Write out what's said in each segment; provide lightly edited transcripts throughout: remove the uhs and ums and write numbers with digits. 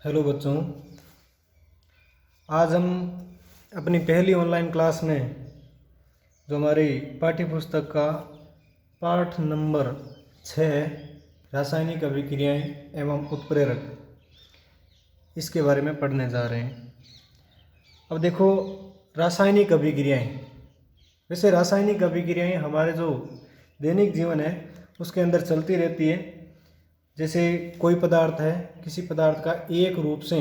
Hello बच्चों, आज हम अपनी पहली ऑनलाइन क्लास में जो हमारी पाठ्य पुस्तक का पाठ नंबर 6 रासायनिक अभिक्रियाएं एवं उत्प्रेरक, इसके बारे में पढ़ने जा रहे हैं। अब देखो, रासायनिक अभिक्रियाएं, वैसे रासायनिक अभिक्रियाएं हमारे जो दैनिक जीवन है उसके अंदर चलती रहती है। जैसे कोई पदार्थ है, किसी पदार्थ का एक रूप से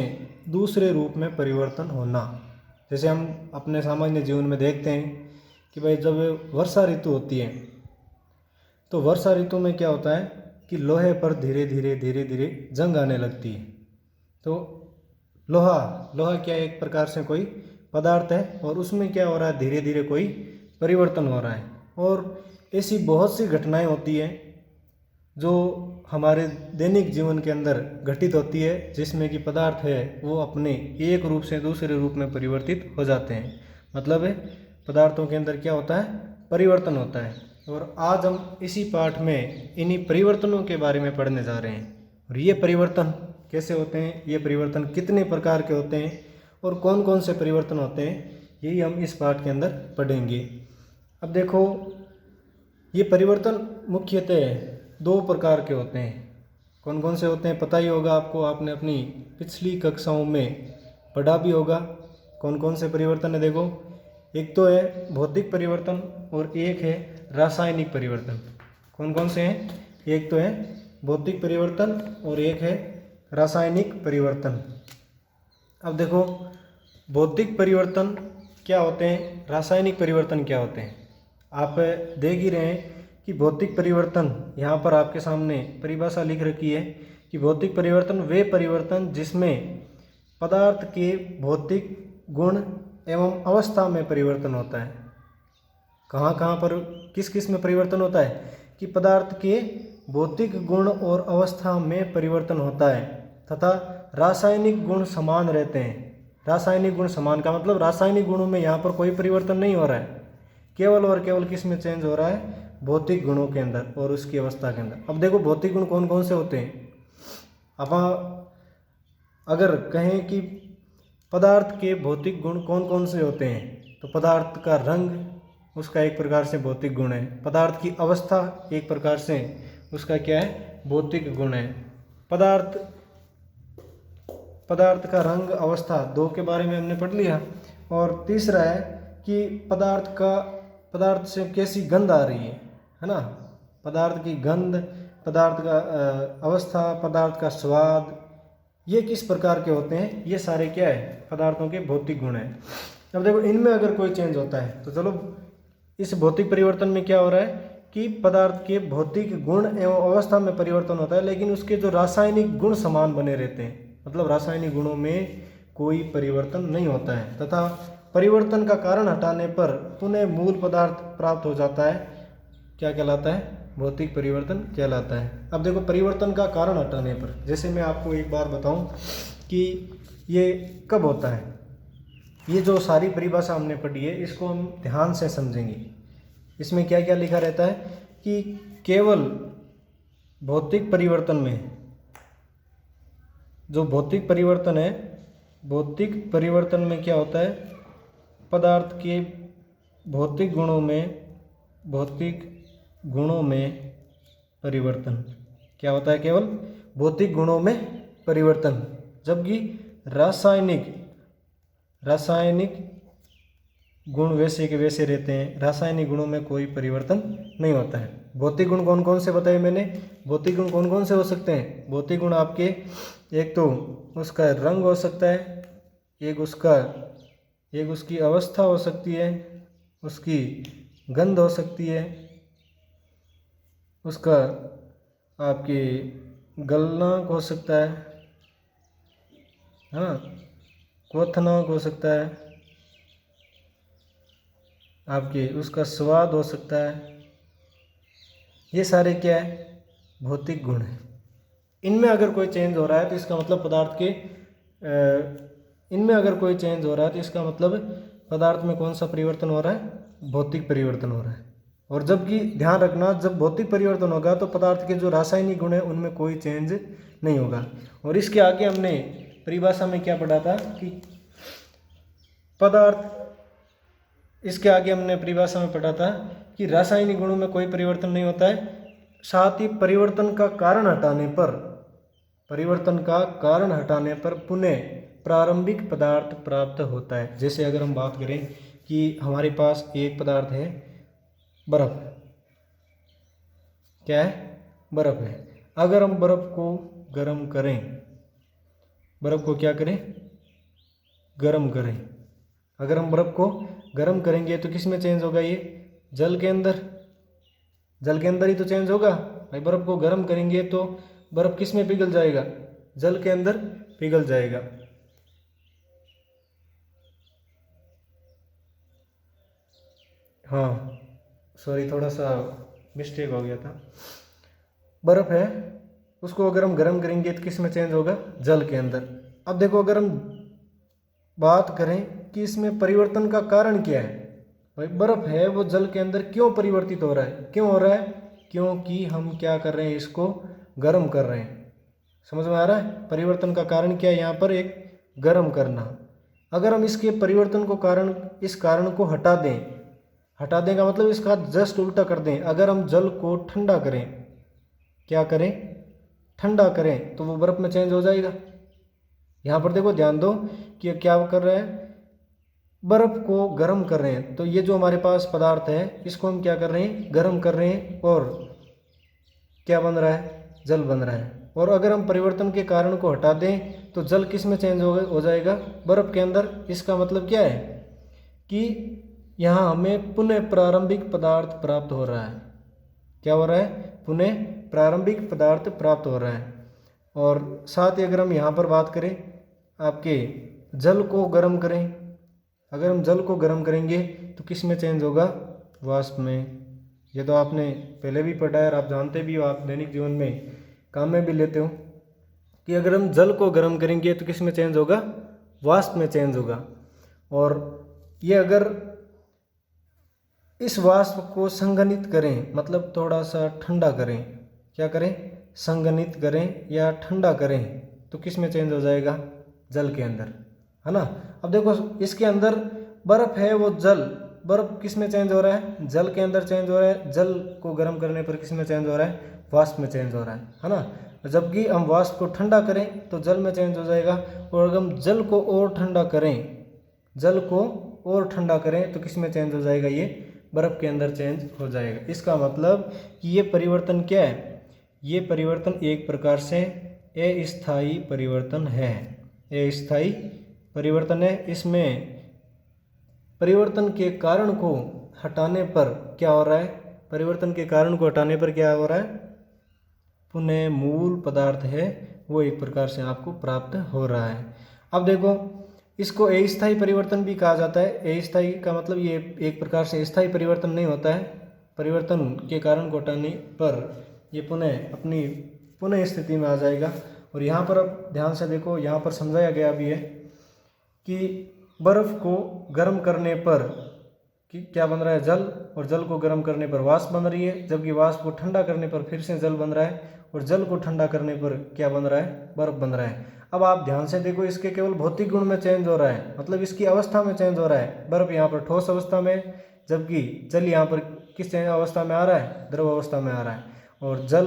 दूसरे रूप में परिवर्तन होना। जैसे हम अपने सामान्य जीवन में देखते हैं कि भाई जब वर्षा ऋतु होती है तो वर्षा ऋतु में क्या होता है कि लोहे पर धीरे धीरे जंग आने लगती है। तो लोहा क्या एक प्रकार से कोई पदार्थ है और उसमें क्या हो रहा है, धीरे धीरे कोई परिवर्तन हो रहा है। और ऐसी बहुत सी घटनाएं होती हैं जो हमारे दैनिक जीवन के अंदर घटित होती है, जिसमें कि पदार्थ है वो अपने एक रूप से दूसरे रूप में परिवर्तित हो जाते हैं। मतलब है पदार्थों के अंदर क्या होता है, परिवर्तन होता है। और आज हम इसी पाठ में इन्हीं परिवर्तनों के बारे में पढ़ने जा रहे हैं। और ये परिवर्तन कैसे होते हैं, ये परिवर्तन कितने प्रकार के होते हैं और कौन कौन से परिवर्तन होते हैं, यही हम इस पाठ के अंदर पढ़ेंगे। अब देखो, ये परिवर्तन मुख्यतः दो प्रकार के होते हैं। कौन कौन से होते हैं पता ही होगा आपको, आपने अपनी पिछली कक्षाओं में पढ़ा भी होगा। कौन कौन से परिवर्तन है देखो, एक तो है भौतिक परिवर्तन और एक है रासायनिक परिवर्तन। कौन कौन से हैं, एक तो है भौतिक परिवर्तन और एक है रासायनिक परिवर्तन। अब देखो, भौतिक परिवर्तन क्या होते हैं, रासायनिक परिवर्तन क्या होते हैं, आप देख ही रहे हैं कि भौतिक परिवर्तन, यहाँ पर आपके सामने परिभाषा लिख रखी है कि भौतिक परिवर्तन वे परिवर्तन जिसमें पदार्थ के भौतिक गुण एवं अवस्था में परिवर्तन होता है। कहाँ कहाँ पर किस किस में परिवर्तन होता है कि पदार्थ के भौतिक गुण और अवस्था में परिवर्तन होता है तथा रासायनिक गुण समान रहते हैं। रासायनिक गुण समान का मतलब रासायनिक गुणों में यहाँ पर कोई परिवर्तन नहीं हो रहा है, केवल और केवल किस में चेंज हो रहा है, भौतिक गुणों के अंदर और उसकी अवस्था के अंदर। अब देखो, भौतिक गुण कौन कौन से होते हैं। अब अगर कहें कि पदार्थ के भौतिक गुण कौन कौन से होते हैं, तो पदार्थ का रंग उसका एक प्रकार से भौतिक गुण है। पदार्थ की अवस्था एक प्रकार से उसका क्या है, भौतिक गुण है। पदार्थ का रंग अवस्था दो के बारे में हमने पढ़ लिया। और तीसरा है कि पदार्थ से कैसी गंध आ रही है ना, पदार्थ की गंध, पदार्थ का अवस्था, पदार्थ का स्वाद, ये किस प्रकार के होते हैं, ये सारे क्या है, पदार्थों के भौतिक गुण हैं। अब देखो, इनमें अगर कोई चेंज होता है तो चलो, इस भौतिक परिवर्तन में क्या हो रहा है कि पदार्थ के भौतिक गुण एवं अवस्था में परिवर्तन होता है, लेकिन उसके जो रासायनिक गुण समान बने रहते हैं। मतलब रासायनिक गुणों में कोई परिवर्तन नहीं होता है तथा परिवर्तन का कारण हटाने पर पुनः मूल पदार्थ प्राप्त हो जाता है। क्या कहलाता है, भौतिक परिवर्तन कहलाता है। अब देखो, परिवर्तन का कारण हटाने पर, जैसे मैं आपको एक बार बताऊं कि ये कब होता है, ये जो सारी परिभाषा हमने पढ़ी है इसको हम ध्यान से समझेंगे। इसमें क्या क्या लिखा रहता है कि केवल भौतिक परिवर्तन में, जो भौतिक परिवर्तन है, भौतिक परिवर्तन में क्या होता है, पदार्थ के भौतिक गुणों में परिवर्तन क्या होता है, केवल भौतिक गुणों में परिवर्तन। जबकि रासायनिक गुण वैसे के वैसे रहते हैं, रासायनिक गुणों में कोई परिवर्तन नहीं होता है। भौतिक गुण कौन कौन से बताए मैंने, भौतिक गुण कौन कौन से हो सकते हैं, भौतिक गुण आपके एक तो उसका रंग हो सकता है, एक उसकी अवस्था हो सकती है, उसकी गंध हो सकती है, उसका आपके गलनांक हो सकता है, हाँ, क्वथनांक हो सकता है, आपके उसका स्वाद हो सकता है। ये सारे क्या है, भौतिक गुण हैं। इनमें अगर कोई चेंज हो रहा है तो इसका मतलब पदार्थ में कौन सा परिवर्तन हो रहा है, भौतिक परिवर्तन हो रहा है। और जबकि ध्यान रखना, जब भौतिक परिवर्तन होगा तो पदार्थ के जो रासायनिक गुण हैं उनमें कोई चेंज नहीं होगा। और इसके आगे हमने परिभाषा में क्या पढ़ा था कि पदार्थ, इसके आगे हमने परिभाषा में पढ़ा था कि रासायनिक गुणों में कोई परिवर्तन नहीं होता है, साथ ही परिवर्तन का कारण हटाने पर पुनः प्रारंभिक पदार्थ प्राप्त होता है। जैसे अगर हम बात करें कि हमारे पास एक पदार्थ है बर्फ, क्या है, बर्फ है। अगर हम बर्फ को गर्म करें, बर्फ को क्या करें, गर्म करें। अगर हम बर्फ को गर्म करेंगे तो किस में चेंज होगा, ये जल के अंदर, जल के अंदर ही तो चेंज होगा भाई। बर्फ को गर्म करेंगे तो बर्फ किस में पिघल जाएगा, जल के अंदर पिघल जाएगा। हाँ सॉरी, थोड़ा सा मिस्टेक हो गया था। बर्फ है, उसको अगर हम गर्म करेंगे तो किस में चेंज होगा, जल के अंदर। अब देखो अगर हम बात करें कि इसमें परिवर्तन का कारण क्या है, भाई बर्फ है वो जल के अंदर क्यों परिवर्तित हो रहा है, क्यों हो रहा है, क्योंकि हम क्या कर रहे हैं, इसको गर्म कर रहे हैं। समझ में आ रहा है, परिवर्तन का कारण क्या है यहाँ पर, एक गर्म करना। अगर हम इसके परिवर्तन को कारण, इस कारण को हटा दें, हटा दें का मतलब इसका जस्ट उल्टा कर दें। अगर हम जल को ठंडा करें, क्या करें, ठंडा करें, तो वो बर्फ में चेंज हो जाएगा। यहाँ पर देखो ध्यान दो कि क्या कर रहे हैं, बर्फ को गर्म कर रहे हैं। तो ये जो हमारे पास पदार्थ है इसको हम क्या कर रहे हैं, गर्म कर रहे हैं, और क्या बन रहा है, जल बन रहा है। और अगर हम परिवर्तन के कारण को हटा दें तो जल किस में चेंज हो जाएगा, बर्फ के अंदर। इसका मतलब क्या है कि यहाँ हमें पुनः प्रारंभिक पदार्थ प्राप्त हो रहा है। क्या हो रहा है, पुनः प्रारंभिक पदार्थ प्राप्त हो रहा है। और साथ ही अगर हम यहाँ पर बात करें, आपके जल को गर्म करें, अगर हम जल को गर्म करेंगे तो किस में चेंज होगा, वाष्प में। ये तो आपने पहले भी पढ़ा है और आप जानते भी हो, आप दैनिक जीवन में काम में भी लेते हो कि अगर हम जल को गर्म करेंगे तो किस में चेंज होगा, वाष्प में चेंज होगा। और ये अगर इस वाष्प को संघनित करें, मतलब थोड़ा सा ठंडा करें, क्या करें, संघनित करें या ठंडा करें, तो किस में चेंज हो जाएगा, जल के अंदर, है ना। अब देखो इसके अंदर बर्फ है, वो जल, बर्फ किस में चेंज हो रहा है, जल के अंदर चेंज हो रहा है। जल को गर्म करने पर किस में चेंज हो रहा है, वाष्प में चेंज हो रहा है ना। जबकि हम वाष्प को ठंडा करें तो जल में चेंज हो जाएगा। और अगर हम जल को और ठंडा करें, जल को और ठंडा करें तो किस में चेंज हो जाएगा, ये बर्फ के अंदर चेंज हो जाएगा। इसका मतलब कि ये परिवर्तन क्या है, ये परिवर्तन एक प्रकार से अस्थायी परिवर्तन है, अस्थायी परिवर्तन है। इसमें परिवर्तन के कारण को हटाने पर क्या हो रहा है, परिवर्तन के कारण को हटाने पर क्या हो रहा है, पुनः मूल पदार्थ है वो एक प्रकार से आपको प्राप्त हो रहा है। अब देखो इसको अस्थायी परिवर्तन भी कहा जाता है। अस्थायी का मतलब ये एक प्रकार से स्थायी परिवर्तन नहीं होता है। परिवर्तन के कारण को हटाने पर ये पुनः अपनी पुनः स्थिति में आ जाएगा। और यहाँ पर अब ध्यान से देखो, यहाँ पर समझाया गया भी है कि बर्फ़ को गर्म करने पर कि क्या बन रहा है, जल, और जल को गर्म करने पर वाष्प बन रही है। जबकि वाष्प को ठंडा करने पर फिर से जल बन रहा है, और जल को ठंडा करने पर क्या बन रहा है, बर्फ़ बन रहा है। अब आप ध्यान से देखो, इसके केवल भौतिक गुण में चेंज हो रहा है, मतलब इसकी अवस्था में चेंज हो रहा है। बर्फ़ यहाँ पर ठोस अवस्था में, जबकि जल यहाँ पर किस अवस्था में आ रहा है, द्रव अवस्था में आ रहा है। और जल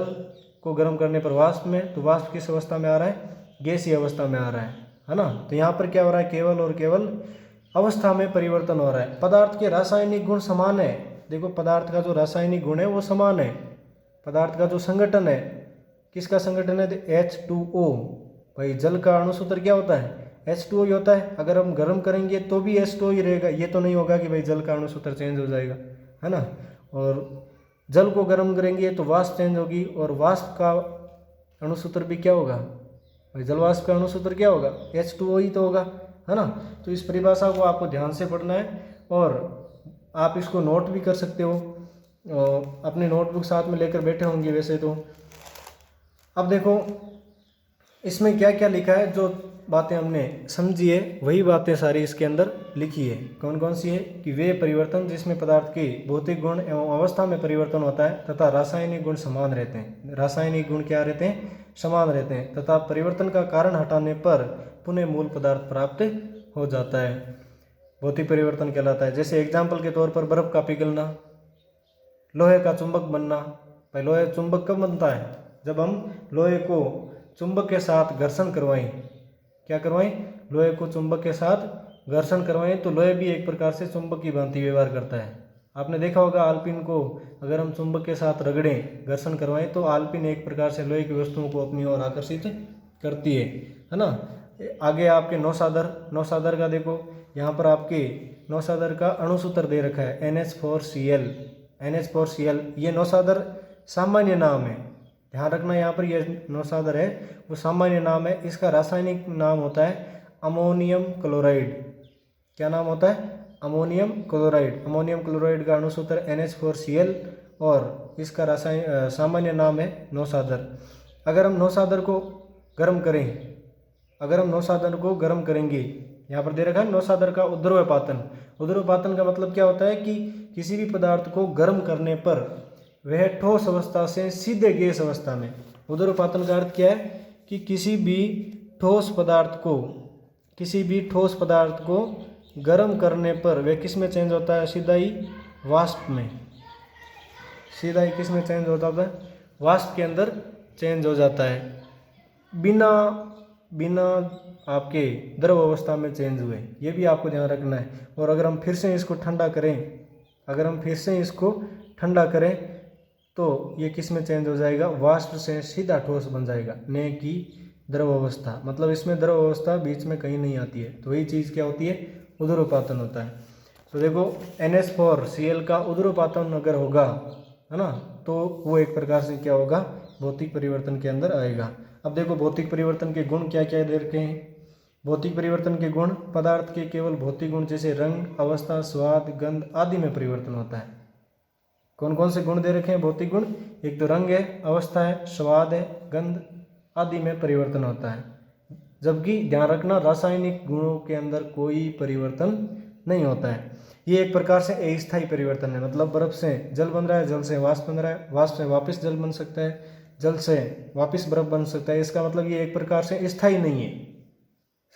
को गर्म करने पर वाष्प में, तो वाष्प किस अवस्था में आ रहा है, गैसीय अवस्था में आ रहा है ना। तो यहाँ पर क्या हो रहा है, केवल और केवल अवस्था में परिवर्तन हो रहा है। पदार्थ के रासायनिक गुण समान है। देखो पदार्थ का जो रासायनिक गुण है वो समान है। पदार्थ का जो संगठन है, किसका संगठन है, H2O। भाई जल का अणुसूत्र क्या होता है, H2O ही होता है। अगर हम गर्म करेंगे तो भी H2O ही रहेगा, ये तो नहीं होगा कि भाई जल का अणुसूत्र चेंज हो जाएगा, है ना। और जल को गर्म करेंगे तो वाष्प चेंज होगी, और वाष्प का अणुसूत्र भी क्या होगा, भाई जल वाष्प का अणुसूत्र क्या होगा, H2O ही तो होगा, है ना। तो इस परिभाषा को आपको ध्यान से पढ़ना है, और आप इसको नोट भी कर सकते हो, अपने नोटबुक साथ में लेकर बैठे होंगे वैसे तो। अब देखो इसमें क्या क्या लिखा है, जो बातें हमने समझी है वही बातें सारी इसके अंदर लिखी है। कौन कौन सी है कि वे परिवर्तन जिसमें पदार्थ के भौतिक गुण एवं अवस्था में परिवर्तन होता है तथा रासायनिक गुण समान रहते हैं। रासायनिक गुण क्या रहते हैं, समान रहते हैं, तथा परिवर्तन का कारण हटाने पर पुनः मूल पदार्थ प्राप्त हो जाता है, भौतिक परिवर्तन कहलाता है। जैसे एग्जाम्पल के तौर पर बर्फ का पिघलना, लोहे का चुंबक बनना। भाई लोहे चुंबक कब बनता है? जब हम लोहे को चुंबक के साथ घर्षण करवाएं। क्या करवाएं? लोहे को चुंबक के साथ घर्षण करवाएं तो लोहे भी एक प्रकार से चुंबक की भांति व्यवहार करता है। आपने देखा होगा आलपिन को अगर हम चुंबक के साथ रगड़ें, घर्षण करवाएं तो आलपिन एक प्रकार से लोहे की वस्तुओं को अपनी ओर आकर्षित करती है ना। आगे आपके नौसादर का देखो, यहाँ पर आपके नौसादर का अणुसूत्र दे रखा है NH4Cl। NH4Cl ये नौसादर सामान्य नाम है, ध्यान रखना। यहाँ पर ये नौसादर है वो सामान्य नाम है, इसका रासायनिक नाम होता है अमोनियम क्लोराइड। क्या नाम होता है? Ammonium chloride. अमोनियम क्लोराइड का अणुसूत्र NH4Cl और इसका रासायनिक सामान्य नाम है नौसादर। अगर हम नौसादर को गर्म करेंगे, यहाँ पर दे रखा है नौसादर का उद्रवपातन। उद्रवपातन का मतलब क्या होता है कि किसी भी पदार्थ को गर्म करने पर वह ठोस अवस्था से सीधे गैस अवस्था में। उद्रवपातन का अर्थ क्या है कि किसी भी ठोस पदार्थ को गर्म करने पर वह किस में चेंज होता है? सीधा ही वाष्प में। सीधा ही किस में चेंज होता है? वाष्प के अंदर चेंज हो जाता है, बिना आपके द्रव अवस्था में चेंज हुए। ये भी आपको ध्यान रखना है। और अगर हम फिर से इसको ठंडा करें तो ये किस में चेंज हो जाएगा? वाष्प से सीधा ठोस बन जाएगा, न कि द्रव अवस्था। मतलब इसमें द्रव अवस्था बीच में कहीं नहीं आती है। तो वही चीज़ क्या होती है? उद्रवपातन होता है। तो देखो NH4Cl का उद्रवपातन अगर होगा, है ना, तो वो एक प्रकार से क्या होगा? भौतिक परिवर्तन के अंदर आएगा। अब देखो भौतिक परिवर्तन के गुण क्या क्या दे रखे हैं। भौतिक परिवर्तन के गुण, पदार्थ के केवल भौतिक गुण जैसे रंग, अवस्था, स्वाद, गंध आदि में परिवर्तन होता है। कौन कौन से गुण दे रखे हैं भौतिक गुण? एक तो रंग है, अवस्था है, स्वाद है, गंध आदि में परिवर्तन होता है। जबकि ध्यान रखना रासायनिक गुणों के अंदर कोई परिवर्तन नहीं होता है। ये एक प्रकार से अस्थायी परिवर्तन है। मतलब बर्फ से जल बन रहा है, जल से वाष्प बन रहा है, वाष्प से वापस जल बन सकता है, जल से वापस बर्फ बन सकता है। इसका मतलब ये एक प्रकार से स्थायी नहीं है।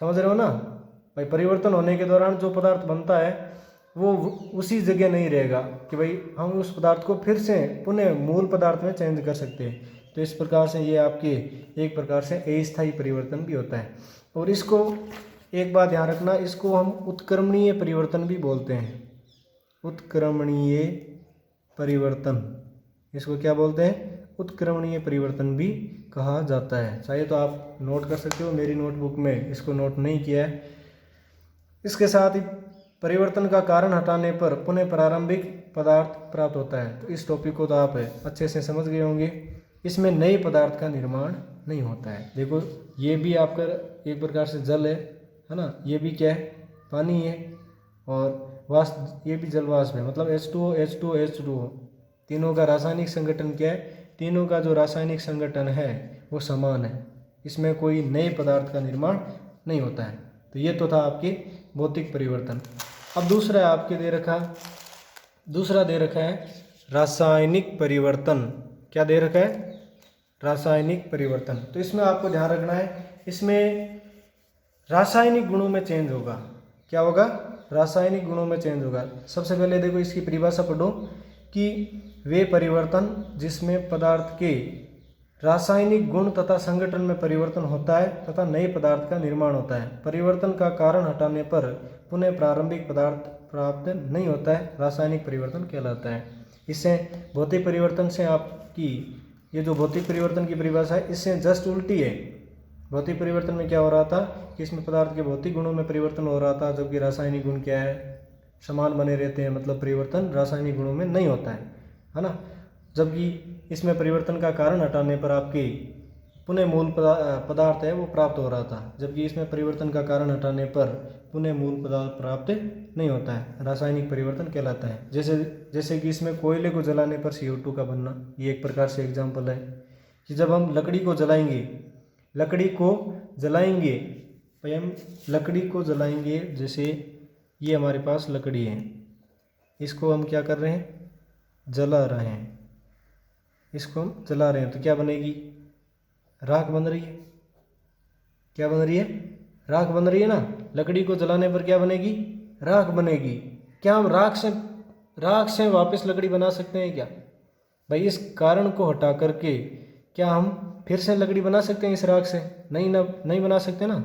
समझ रहे हो ना भाई? परिवर्तन होने के दौरान जो पदार्थ बनता है वो उसी जगह नहीं रहेगा कि भाई हम उस पदार्थ को फिर से पुनः मूल पदार्थ में चेंज कर सकते हैं। तो इस प्रकार से ये आपके एक प्रकार से अस्थायी परिवर्तन भी होता है। और इसको एक बात ध्यान रखना, इसको हम उत्क्रमणीय परिवर्तन भी बोलते हैं। उत्क्रमणीय परिवर्तन, इसको क्या बोलते हैं? उत्क्रमणीय परिवर्तन भी कहा जाता है। चाहे तो आप नोट कर सकते हो, मेरी नोटबुक में इसको नोट नहीं किया है। इसके साथ ही परिवर्तन का कारण हटाने पर पुनः प्रारंभिक पदार्थ प्राप्त होता है। तो इस टॉपिक को तो आप अच्छे से समझ गए होंगे। इसमें नए पदार्थ का निर्माण नहीं होता है। देखो ये भी आपका एक प्रकार से जल है ना, ये भी क्या है? पानी है। और वाष्प, ये भी जल वाष्प है। मतलब H2O, H2O, H2O तीनों का रासायनिक संगठन क्या है? तीनों का जो रासायनिक संगठन है वो समान है, इसमें कोई नए पदार्थ का निर्माण नहीं होता है। तो ये तो था आपके भौतिक परिवर्तन। अब दूसरा दे रखा है रासायनिक परिवर्तन। क्या दे रखा है? रासायनिक परिवर्तन। तो इसमें आपको ध्यान रखना है, इसमें रासायनिक गुणों में चेंज होगा। क्या होगा? रासायनिक गुणों में चेंज होगा। सबसे पहले देखो इसकी परिभाषा पढ़ो कि वे परिवर्तन जिसमें पदार्थ के रासायनिक गुण तथा संगठन में परिवर्तन होता है तथा नए पदार्थ का निर्माण होता है। परिवर्तन का कारण हटाने पर पुनः प्रारंभिक पदार्थ प्राप्त नहीं होता है, रासायनिक परिवर्तन कहलाता है। इससे भौतिक परिवर्तन से आपकी ये जो भौतिक परिवर्तन की परिभाषा है इससे जस्ट उल्टी है। भौतिक परिवर्तन में क्या हो रहा था कि इसमें पदार्थ के भौतिक गुणों में परिवर्तन हो रहा था, जबकि रासायनिक गुण क्या है? समान बने रहते हैं। मतलब परिवर्तन रासायनिक गुणों में नहीं होता है ना। जबकि इसमें परिवर्तन का कारण हटाने पर आपके पुनः मूल पदार्थ है वो प्राप्त हो रहा था, जबकि इसमें परिवर्तन का कारण हटाने पर पुनः मूल पदार्थ प्राप्त नहीं होता है, रासायनिक परिवर्तन कहलाता है। जैसे कि इसमें कोयले को जलाने पर CO2 का बनना, ये एक प्रकार से एग्जाम्पल है कि जब हम लकड़ी को जलाएंगे, जैसे ये हमारे पास लकड़ी है, इसको हम क्या कर रहे हैं? जला रहे हैं। इसको हम जला रहे हैं तो क्या बनेगी? राख बन रही है। क्या बन रही है? राख बन रही है ना, लकड़ी को जलाने पर क्या बनेगी, राख बनेगी। क्या हम राख से वापस लकड़ी बना सकते हैं क्या? भाई इस कारण को हटा करके क्या हम फिर से लकड़ी बना सकते हैं इस राख से? नहीं बना सकते ना,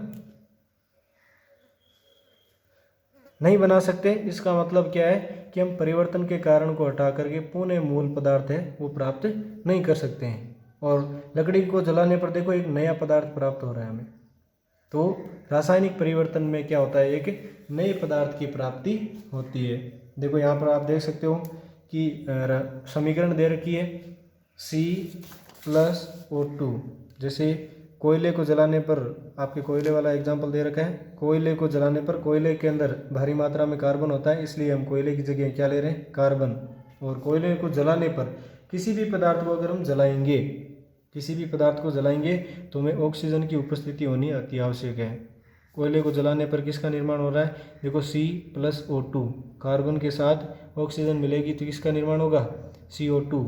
नहीं बना सकते। इसका मतलब क्या है कि हम परिवर्तन के कारण को हटा करके पुनः मूल पदार्थ है वो प्राप्त नहीं कर सकते हैं। और लकड़ी को जलाने पर देखो एक नया पदार्थ प्राप्त हो रहा है हमें। तो रासायनिक परिवर्तन में क्या होता है, एक नए पदार्थ की प्राप्ति होती है। देखो यहाँ पर आप देख सकते हो कि समीकरण दे रखी है C+O2। जैसे कोयले को जलाने पर, आपके कोयले वाला एग्जाम्पल दे रखा है, कोयले को जलाने पर कोयले के अंदर भारी मात्रा में कार्बन होता है, इसलिए हम कोयले की जगह क्या ले रहे हैं, कार्बन। और कोयले को जलाने पर किसी भी पदार्थ को अगर हम जलाएंगे, किसी भी पदार्थ को जलाएंगे तो हमें ऑक्सीजन की उपस्थिति होनी अति आवश्यक है। कोयले को जलाने पर किसका निर्माण हो रहा है, देखो C+O2, कार्बन के साथ ऑक्सीजन मिलेगी तो किसका निर्माण होगा, CO2,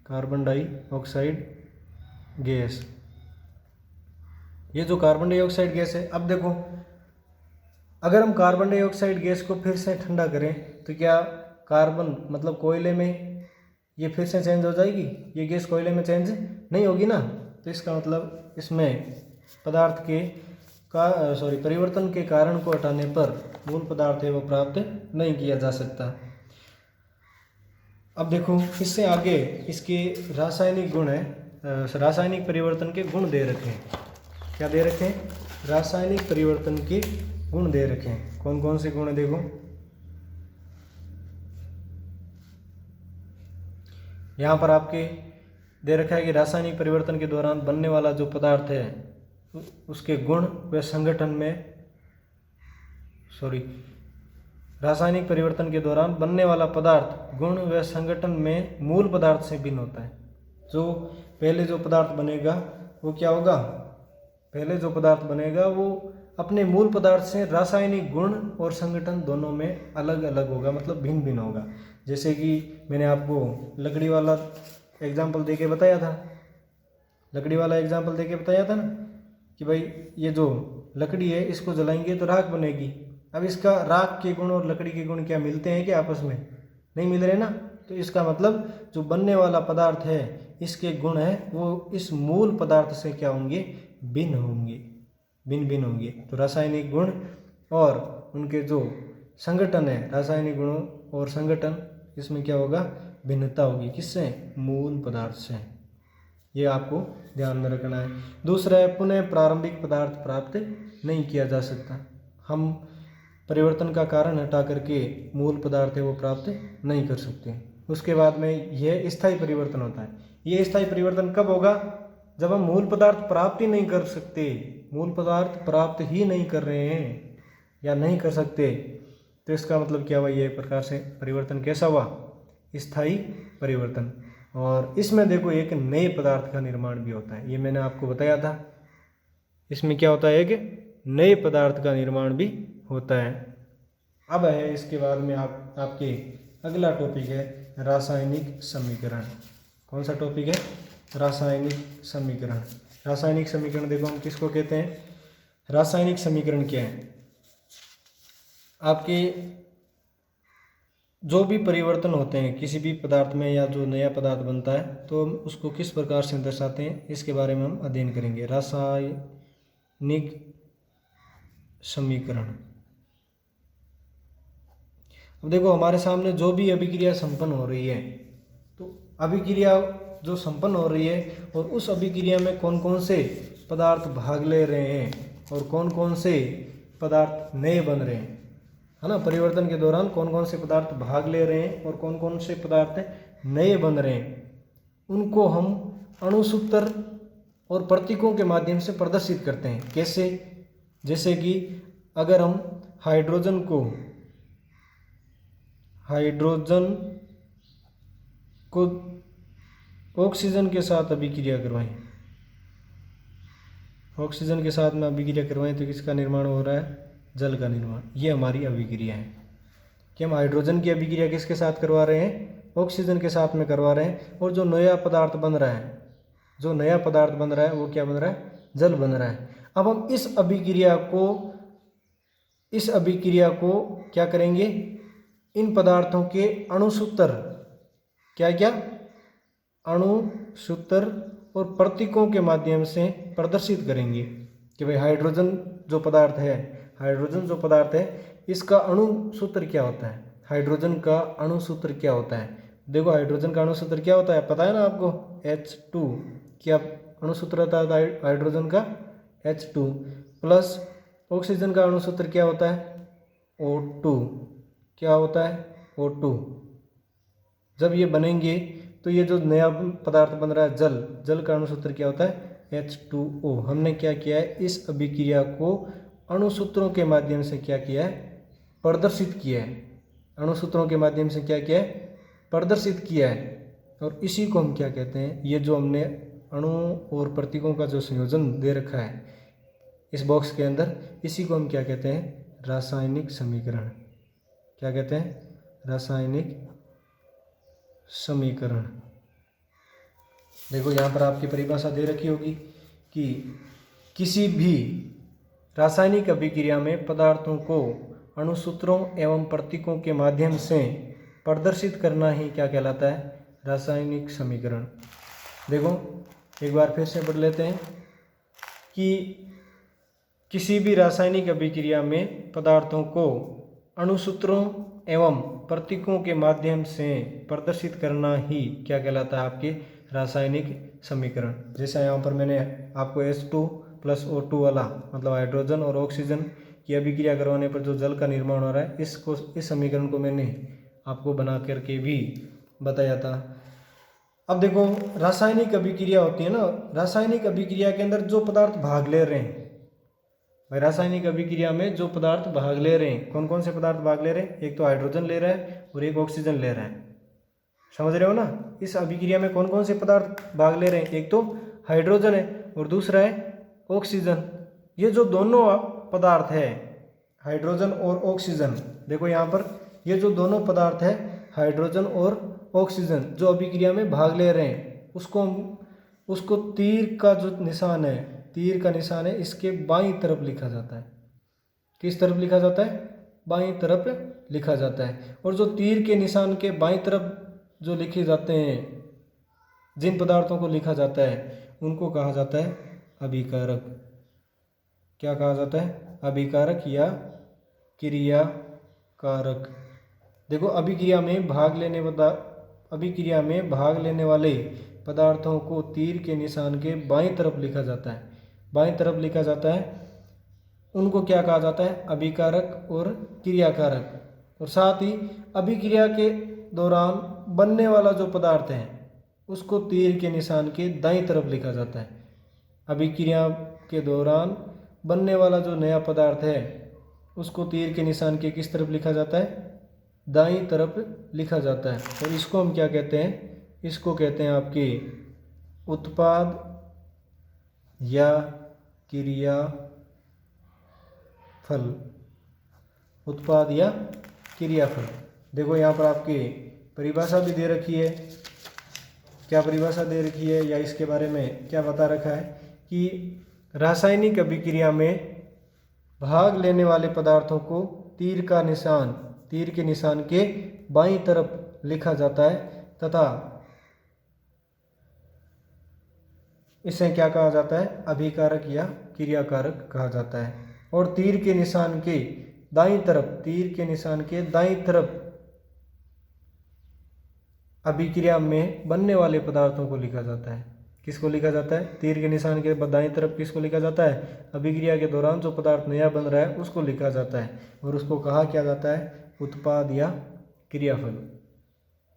कार्बन डाइऑक्साइड गैस। ये जो कार्बन डाइऑक्साइड गैस है, अब देखो अगर हम कार्बन डाइऑक्साइड गैस को फिर से ठंडा करें तो क्या कार्बन मतलब कोयले में ये फिर से चेंज हो जाएगी, ये गैस कोयले में चेंज नहीं होगी ना। तो इसका मतलब इसमें पदार्थ के परिवर्तन के कारण को हटाने पर मूल पदार्थ है वो प्राप्त नहीं किया जा सकता। अब देखो इससे आगे इसके रासायनिक गुण है, रासायनिक परिवर्तन के गुण दे रखे हैं। क्या दे रखे हैं, रासायनिक परिवर्तन के गुण दे रखे हैं। कौन कौन से गुण है देखो, यहाँ पर आपके दे रखा है कि रासायनिक परिवर्तन के दौरान बनने वाला जो पदार्थ है उसके गुण व संगठन में, रासायनिक परिवर्तन के दौरान बनने वाला पदार्थ गुण व संगठन में मूल पदार्थ से भिन्न होता है। जो पहले जो पदार्थ बनेगा वो क्या होगा, पहले जो पदार्थ बनेगा वो अपने मूल पदार्थ से रासायनिक गुण और संगठन दोनों में अलग अलग होगा, मतलब भिन्न भिन्न होगा। जैसे कि मैंने आपको लकड़ी वाला एग्जाम्पल देके बताया था, लकड़ी वाला एग्जाम्पल देके बताया था ना कि भाई ये जो लकड़ी है इसको जलाएंगे तो राख बनेगी। अब इसका राख के गुण और लकड़ी के गुण क्या मिलते हैं क्या आपस में, नहीं मिल रहे ना। तो इसका मतलब जो बनने वाला पदार्थ है इसके गुण है वो इस मूल पदार्थ से क्या होंगे, भिन्न होंगे। तो रासायनिक गुण और उनके जो संगठन है, रासायनिक गुणों और संगठन, इसमें क्या होगा, भिन्नता होगी। किससे, मूल पदार्थ से। ये आपको ध्यान में रखना है। दूसरा है पुनः प्रारंभिक पदार्थ प्राप्त नहीं किया जा सकता। हम परिवर्तन का कारण हटा करके मूल पदार्थ है वो प्राप्त नहीं कर सकते। उसके बाद में यह स्थायी परिवर्तन होता है। ये स्थायी परिवर्तन कब होगा, जब हम मूल पदार्थ प्राप्त ही नहीं कर सकते, मूल पदार्थ प्राप्त ही नहीं कर रहे हैं या नहीं कर सकते, तो इसका मतलब क्या हुआ, ये एक प्रकार से परिवर्तन कैसा हुआ, स्थायी परिवर्तन। और इसमें देखो एक नए पदार्थ का निर्माण भी होता है, ये मैंने आपको बताया था। इसमें क्या होता है, एक नए पदार्थ का निर्माण भी होता है। अब है इसके बाद में आपके अगला टॉपिक है रासायनिक समीकरण। कौन सा टॉपिक है, रासायनिक समीकरण। रासायनिक समीकरण देखो हम किसको कहते हैं, रासायनिक समीकरण क्या है, आपके जो भी परिवर्तन होते हैं किसी भी पदार्थ में या जो नया पदार्थ बनता है तो हम उसको किस प्रकार से दर्शाते हैं, इसके बारे में हम अध्ययन करेंगे। रासायनिक समीकरण। अब देखो हमारे सामने जो भी अभिक्रिया संपन्न हो रही है, तो अभिक्रिया जो संपन्न हो रही है और उस अभिक्रिया में कौन कौन से पदार्थ भाग ले रहे हैं और कौन कौन से पदार्थ नए बन रहे हैं, है ना। परिवर्तन के दौरान कौन कौन से पदार्थ भाग ले रहे हैं और कौन कौन से पदार्थ नए बन रहे हैं, उनको हम अणुसूत्र और प्रतीकों के माध्यम से प्रदर्शित करते हैं। कैसे, जैसे कि अगर हम हाइड्रोजन को ऑक्सीजन के साथ अभिक्रिया करवाएं, ऑक्सीजन के साथ में अभिक्रिया करवाएं तो किसका निर्माण हो रहा है, जल का निर्माण। ये हमारी अभिक्रिया है कि हम हाइड्रोजन की अभिक्रिया किसके साथ करवा रहे हैं, ऑक्सीजन के साथ में करवा रहे हैं। और जो नया पदार्थ बन रहा है, जो नया पदार्थ बन रहा है वो क्या बन रहा है, जल बन रहा है। अब हम इस अभिक्रिया को क्या करेंगे, इन पदार्थों के अणुसूत्र क्या क्या अणुसूत्र और प्रतीकों के माध्यम से प्रदर्शित करेंगे कि भाई हाइड्रोजन जो पदार्थ है इसका अणुसूत्र क्या होता है, हाइड्रोजन का अणुसूत्र क्या होता है। देखो हाइड्रोजन का अणुसूत्र क्या होता है पता है ना आपको, H2। क्या अणुसूत्र होता है हाइड्रोजन का, H2 प्लस ऑक्सीजन का अणुसूत्र क्या होता है, O2। क्या होता है, O2। जब ये बनेंगे तो ये जो नया पदार्थ बन रहा है जल का अणुसूत्र क्या होता है, H2O। हमने क्या किया है, इस अभिक्रिया को अणुसूत्रों के माध्यम से क्या किया है, प्रदर्शित किया है। अणुसूत्रों के माध्यम से क्या किया है, प्रदर्शित किया है। और इसी को हम क्या कहते हैं, ये जो हमने अणु और प्रतीकों का जो संयोजन दे रखा है इस बॉक्स के अंदर, इसी को हम क्या कहते हैं, रासायनिक समीकरण। क्या कहते हैं, रासायनिक समीकरण। देखो यहाँ पर आपकी परिभाषा दे रखी होगी कि किसी भी रासायनिक अभिक्रिया में पदार्थों को अणुसूत्रों एवं प्रतीकों के माध्यम से प्रदर्शित करना ही क्या कहलाता है, रासायनिक समीकरण। देखो एक बार फिर से पढ़ लेते हैं कि किसी भी रासायनिक अभिक्रिया में पदार्थों को अणुसूत्रों एवं प्रतीकों के माध्यम से प्रदर्शित करना ही क्या कहलाता है, आपके रासायनिक समीकरण। जैसा यहाँ पर मैंने आपको H2 प्लस O2 वाला मतलब हाइड्रोजन और ऑक्सीजन की अभिक्रिया करवाने पर जो जल का निर्माण हो रहा है इस समीकरण को मैंने आपको बना करके भी बताया था। अब देखो रासायनिक अभिक्रिया होती है ना, रासायनिक अभिक्रिया के अंदर जो पदार्थ भाग ले रहे हैं भाई, रासायनिक अभिक्रिया में जो पदार्थ भाग ले रहे हैं, कौन कौन से पदार्थ भाग ले रहे हैं, एक तो हाइड्रोजन ले रहा है और एक ऑक्सीजन ले रहा है। समझ रहे हो ना, इस अभिक्रिया में कौन कौन से पदार्थ भाग ले रहे हैं, एक तो हाइड्रोजन है और दूसरा है ऑक्सीजन। ये जो दोनों पदार्थ है हाइड्रोजन और ऑक्सीजन, देखो यहाँ पर ये जो दोनों पदार्थ है हाइड्रोजन और ऑक्सीजन जो अभिक्रिया में भाग ले रहे हैं, उसको तीर का जो निशान है, तीर का निशान है इसके बाईं तरफ लिखा जाता है। किस तरफ लिखा जाता है, बाईं तरफ लिखा जाता है। और जो तीर के निशान के बाईं तरफ जो लिखे जाते हैं, जिन पदार्थों को लिखा जाता है उनको कहा जाता है अभिकारक। क्या कहा जाता है, अभिकारक या क्रियाकारक। देखो अभिक्रिया में भाग लेने वाले पदार्थों को तीर के निशान के बाईं तरफ लिखा जाता है, बाईं तरफ लिखा जाता है, उनको क्या कहा जाता है, अभिकारक और क्रियाकारक। और साथ ही अभिक्रिया के दौरान बनने वाला जो पदार्थ है उसको तीर के निशान के दाईं तरफ लिखा जाता है। अभिक्रिया के दौरान बनने वाला जो नया पदार्थ है उसको तीर के निशान के किस तरफ लिखा जाता है, दाईं तरफ लिखा जाता है। और इसको हम क्या कहते हैं, इसको कहते हैं आपके उत्पाद या क्रियाफल। उत्पाद या क्रियाफल। देखो यहाँ पर आपकी परिभाषा भी दे रखी है। क्या परिभाषा दे रखी है या इसके बारे में क्या बता रखा है कि रासायनिक अभिक्रिया में भाग लेने वाले पदार्थों को तीर के निशान के बाईं तरफ लिखा जाता है तथा इसे क्या कहा जाता है, अभिकारक या क्रियाकारक कहा जाता है। और तीर के निशान के दाईं तरफ अभिक्रिया में बनने वाले पदार्थों को लिखा जाता है। किसको लिखा जाता है, तीर के निशान के दाईं तरफ किसको लिखा जाता है, अभिक्रिया के दौरान जो पदार्थ नया बन रहा है उसको लिखा जाता है। और उसको कहा क्या जाता है, उत्पाद या क्रियाफल।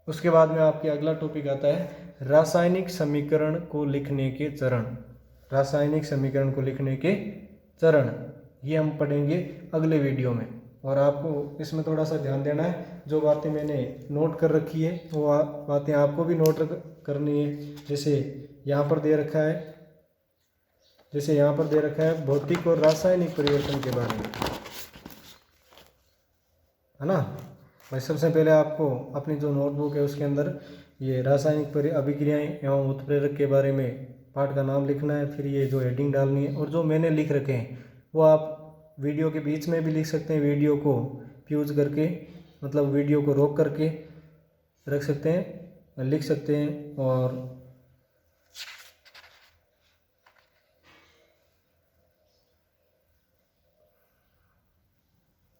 उसके बाद में आपके अगला टॉपिक आता है रासायनिक समीकरण को लिखने के चरण। रासायनिक समीकरण को लिखने के चरण ये हम पढ़ेंगे अगले वीडियो में। और आपको इसमें थोड़ा सा ध्यान देना है, जो बातें मैंने नोट कर रखी है वो बातें आपको भी नोट करनी है। जैसे यहाँ पर दे रखा है, भौतिक और रासायनिक परिवर्तन के बारे में, है ना भाई। सबसे पहले आपको अपनी जो नोटबुक है उसके अंदर ये रासायनिक अभिक्रियाएं एवं उत्प्रेरक के बारे में पाठ का नाम लिखना है, फिर ये जो हेडिंग डालनी है, और जो मैंने लिख रखे हैं वो आप वीडियो के बीच में भी लिख सकते हैं, वीडियो को फ्यूज करके मतलब वीडियो को रोक करके रख सकते हैं, लिख सकते हैं। और